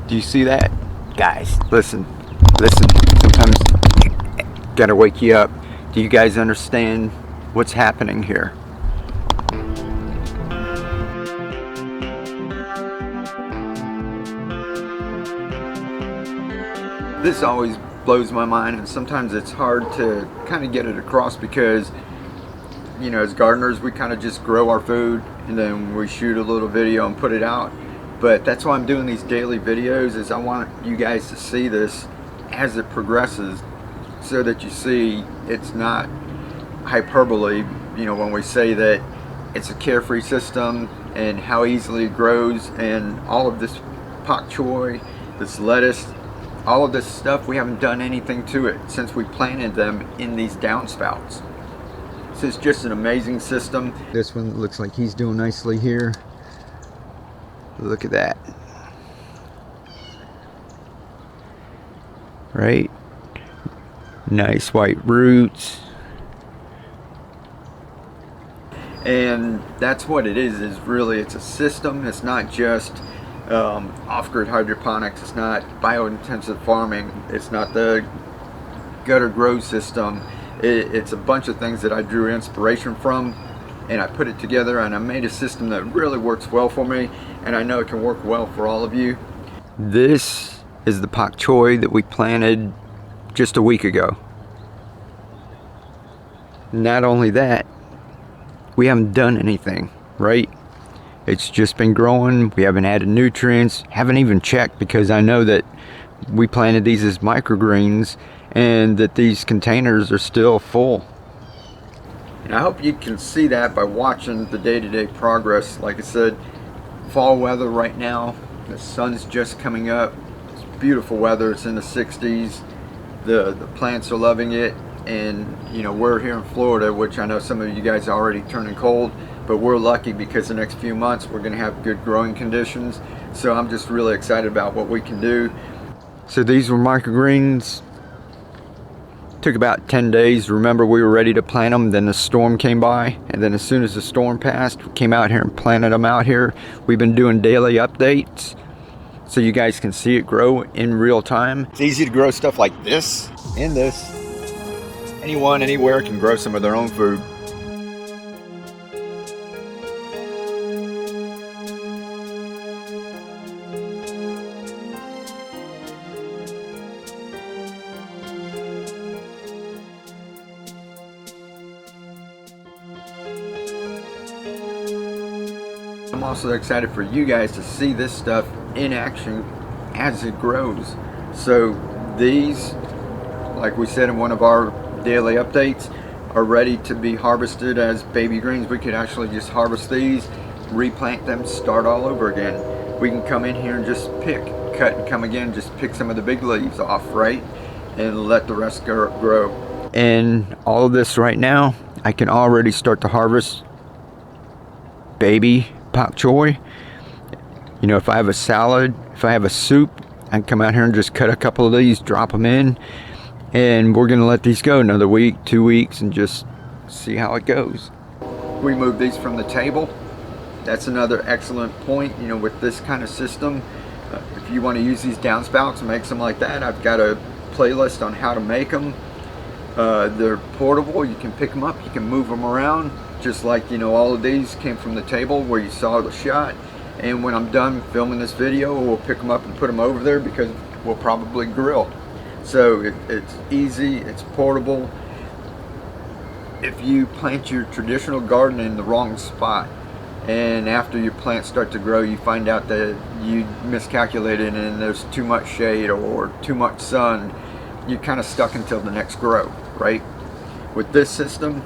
Do you see that? Guys, listen. Sometimes gotta wake you up. Do you guys understand what's happening here? This always blows my mind, and sometimes it's hard to kind of get it across because, you know, as gardeners, we kind of just grow our food and then we shoot a little video and put it out. But that's why I'm doing these daily videos, is I want you guys to see this as it progresses, so that you see it's not hyperbole, you know, when we say that it's a Carefree system and how easily it grows, and all of this Pak Choi, this lettuce, all of this stuff, we haven't done anything to it since we planted them in these downspouts. So it's just an amazing system. This one looks like he's doing nicely here. Look at that. Right? Nice white roots. And that's what it is really, it's a system. It's not just off-grid hydroponics. It's not bio-intensive farming. It's not the gutter grow system. It's a bunch of things that I drew inspiration from, and I put it together, and I made a system that really works well for me, and I know it can work well for all of you. This is the Pak Choi that we planted just a week ago. Not only that, we haven't done anything, right? It's just been growing. We haven't added nutrients, haven't even checked, because I know that we planted these as microgreens and that these containers are still full. And I hope you can see that by watching the day-to-day progress. Like I said, fall weather right now, the sun's just coming up. It's beautiful weather. It's in the 60s. The plants are loving it. And you know, we're here in Florida, which I know some of you guys are already turning cold, but we're lucky because the next few months we're going to have good growing conditions. So I'm just really excited about what we can do. So these were microgreens. Took about 10 days. Remember, we were ready to plant them, then the storm came by, and then as soon as the storm passed, we came out here and planted them out here. We've been doing daily updates so you guys can see it grow in real time. It's easy to grow stuff like this and this. Anyone, anywhere can grow some of their own food. I'm also excited for you guys to see this stuff in action as it grows. So these, like we said in one of our daily updates, are ready to be harvested as baby greens. We could actually just harvest these, replant them, start all over again. We can come in here and just cut and come again, just pick some of the big leaves off, right? And let the rest grow. And all of this right now, I can already start to harvest baby Pak Choi. You know, if I have a salad, if I have a soup, I can come out here and just cut a couple of these, drop them in, and we're gonna let these go another week, 2 weeks, and just see how it goes. We move these from the table. That's another excellent point, you know, with this kind of system. If you want to use these downspouts and make some like that, I've got a playlist on how to make them. They're portable. You can pick them up, you can move them around, just like, you know, all of these came from the table where you saw the shot. And when I'm done filming this video, we'll pick them up and put them over there because we'll probably grill. So it's easy, it's portable. If you plant your traditional garden in the wrong spot, and after your plants start to grow, you find out that you miscalculated and there's too much shade or too much sun, you're kind of stuck until the next grow, right? With this system,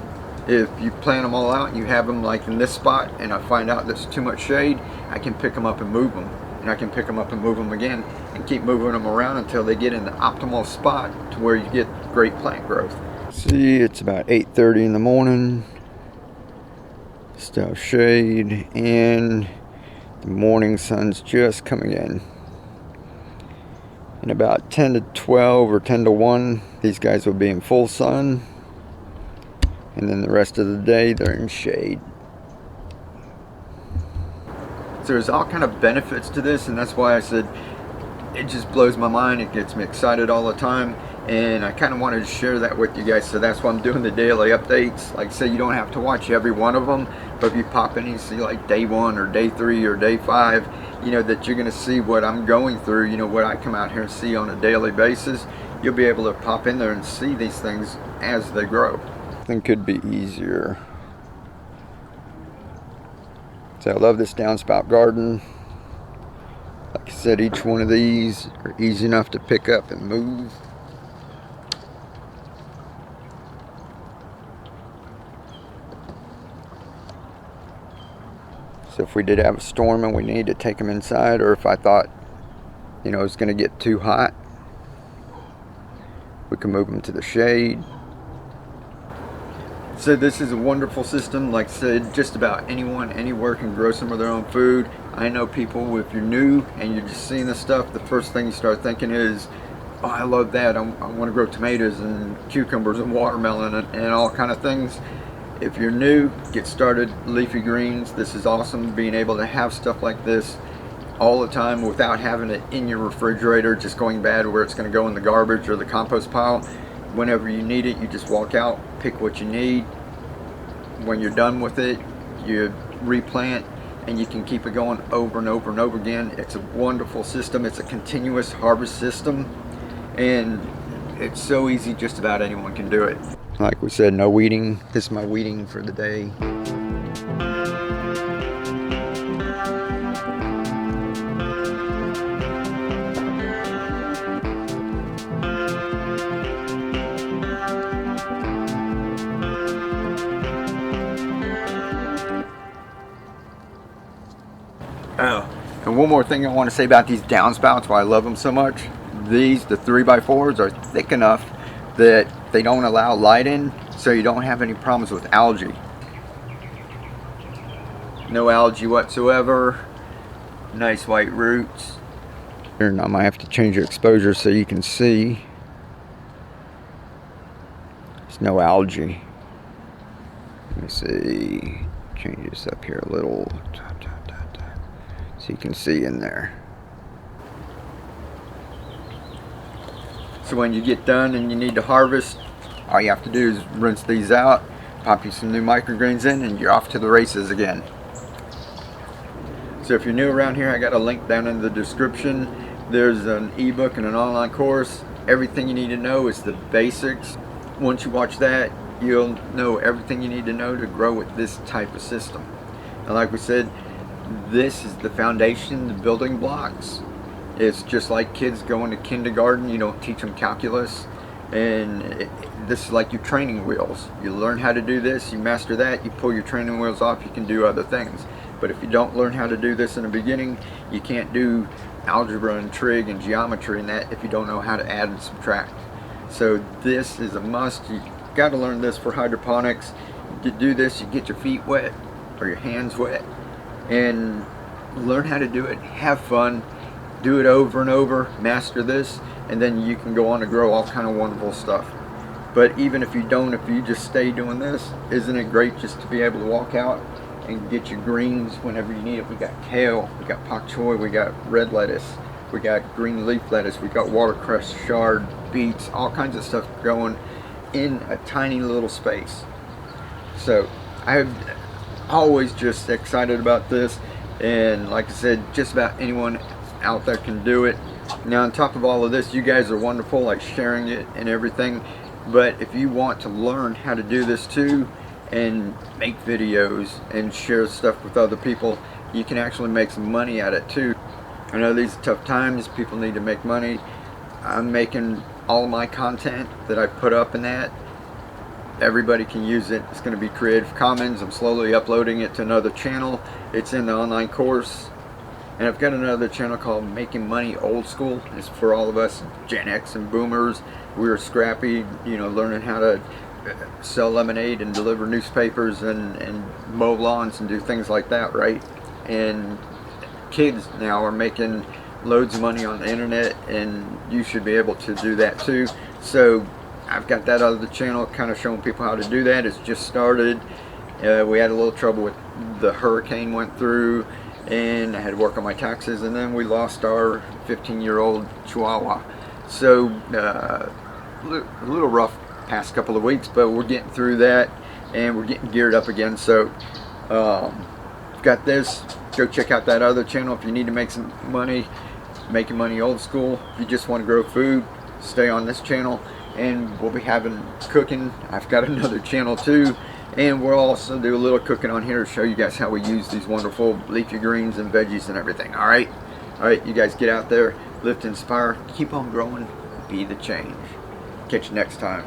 if you plant them all out and you have them like in this spot, and I find out there's too much shade, I can pick them up and move them. And I can pick them up and move them again and keep moving them around until they get in the optimal spot to where you get great plant growth. See, it's about 8:30 in the morning. Still shade, and the morning sun's just coming in. In about 10 to 12 or 10 to 1, these guys will be in full sun. And then the rest of the day, they're in shade. So there's all kind of benefits to this, and that's why I said it just blows my mind. It gets me excited all the time, and I kind of wanted to share that with you guys, so that's why I'm doing the daily updates. Like I say, you don't have to watch every one of them, but if you pop in and you see like day 1 or day 3 or day 5, you know that you're going to see what I'm going through, you know, what I come out here and see on a daily basis. You'll be able to pop in there and see these things as they grow. Nothing could be easier. So I love this downspout garden. Like I said, each one of these are easy enough to pick up and move. So if we did have a storm and we need to take them inside, or if I thought, you know, it was going to get too hot, we can move them to the shade. So this is a wonderful system. Like I said, just about anyone, anywhere can grow some of their own food. I know people, if you're new and you're just seeing this stuff, the first thing you start thinking is, oh, I love that. I want to grow tomatoes and cucumbers and watermelon and all kind of things. If you're new, get started. Leafy greens, this is awesome. Being able to have stuff like this all the time without having it in your refrigerator, just going bad where it's going to go in the garbage or the compost pile. Whenever you need it, you just walk out, pick what you need. When you're done with it, you replant, and you can keep it going over and over and over again. It's a wonderful system. It's a continuous harvest system, and it's so easy, just about anyone can do it. Like we said, no weeding. This is my weeding for the day. Oh, and one more thing I want to say about these downspouts, why I love them so much. These, the 3x4s, are thick enough that they don't allow light in, so you don't have any problems with algae. No algae whatsoever. Nice white roots. And I might have to change your exposure so you can see. There's no algae. Let me see. Change this up here a little. So you can see in there. So when you get done and you need to harvest, all you have to do is rinse these out, pop you some new microgreens in, and you're off to the races again. So if you're new around here, I got a link down in the description. There's an ebook and an online course. Everything you need to know is the basics. Once you watch that, you'll know everything you need to know to grow with this type of system. And like we said, this is the foundation, the building blocks. It's just like kids going to kindergarten. You don't teach them calculus, and this is like your training wheels. You learn how to do this, you master that, you pull your training wheels off, you can do other things. But if you don't learn how to do this in the beginning, you can't do algebra and trig and geometry and that if you don't know how to add and subtract. So this is a must. You got to learn this for hydroponics. To do this, you get your feet wet or your hands wet and learn how to do it. Have fun. Do it over and over, master this, and then you can go on to grow all kind of wonderful stuff. But even if you don't, if you just stay doing this, isn't it great just to be able to walk out and get your greens whenever you need it? We got kale, we got Pak Choi, we got red lettuce, we got green leaf lettuce, we got watercress, chard, beets, all kinds of stuff growing in a tiny little space. So I'm always just excited about this, and like I said, just about anyone out there can do it. Now on top of all of this, you guys are wonderful, like sharing it and everything, but if you want to learn how to do this too and make videos and share stuff with other people, you can actually make some money at it too. I know these are tough times, people need to make money. I'm making all of my content that I put up in that, everybody can use it. It's going to be Creative Commons. I'm slowly uploading it to another channel. It's in the online course. And I've got another channel called Making Money Old School. It's for all of us Gen X and boomers. We were scrappy, you know, learning how to sell lemonade and deliver newspapers and mow lawns and do things like that, right? And kids now are making loads of money on the internet, and you should be able to do that too. So I've got that other channel kind of showing people how to do that. It's just started. We had a little trouble with the hurricane went through, and I had to work on my taxes, and then we lost our 15-year-old Chihuahua. So a little rough past couple of weeks, but we're getting through that, and we're getting geared up again. So got this. Go check out that other channel if you need to make some money, making money old school. If you just want to grow food, stay on this channel, and we'll be having cooking. I've got another channel too, and we'll also do a little cooking on here to show you guys how we use these wonderful leafy greens and veggies and everything. All right, you guys get out there, live to inspire, keep on growing, be the change. Catch you next time.